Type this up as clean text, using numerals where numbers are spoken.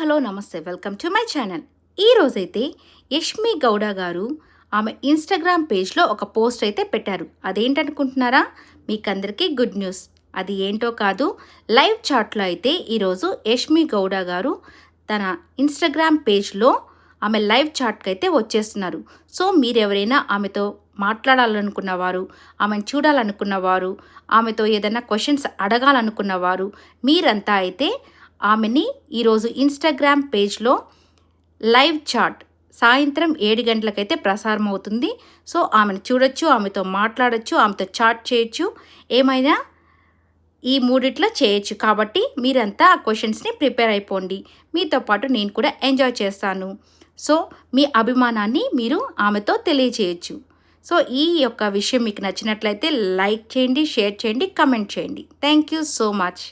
Hello నమస్తే welcome to my channel. ఈరోజైతే యష్మి గౌడ గారు ఆమె ఇన్స్టాగ్రామ్ పేజ్లో ఒక పోస్ట్ అయితే పెట్టారు. అదేంటనుకుంటున్నారా? మీకందరికీ గుడ్ న్యూస్. అది ఏంటో కాదు, లైవ్ చాట్లో అయితే ఈరోజు యష్మి గౌడ గారు తన ఇన్స్టాగ్రామ్ పేజ్లో ఆమె లైవ్ చాట్కి అయితే వచ్చేస్తున్నారు. సో మీరెవరైనా ఆమెతో మాట్లాడాలనుకున్నవారు, ఆమెను చూడాలనుకున్నవారు, ఆమెతో ఏదైనా క్వశ్చన్స్ అడగాలనుకున్నవారు మీరంతా అయితే ఆమెని ఈరోజు ఇన్స్టాగ్రామ్ పేజ్లో లైవ్ చాట్ సాయంత్రం 7 గంటలకైతే ప్రసారం అవుతుంది. సో ఆమెను చూడొచ్చు, ఆమెతో మాట్లాడచ్చు, ఆమెతో చాట్ చేయొచ్చు, ఏమైనా ఈ మూడిట్లో చేయొచ్చు. కాబట్టి మీరంతా ఆ క్వశ్చన్స్ని ప్రిపేర్ అయిపోండి. మీతో పాటు నేను కూడా ఎంజాయ్ చేస్తాను. సో మీ అభిమానాన్ని మీరు ఆమెతో తెలియచేయచ్చు. సో ఈ యొక్క విషయం మీకు నచ్చినట్లయితే లైక్ చేయండి, షేర్ చేయండి, కమెంట్ చేయండి. Thank you so much.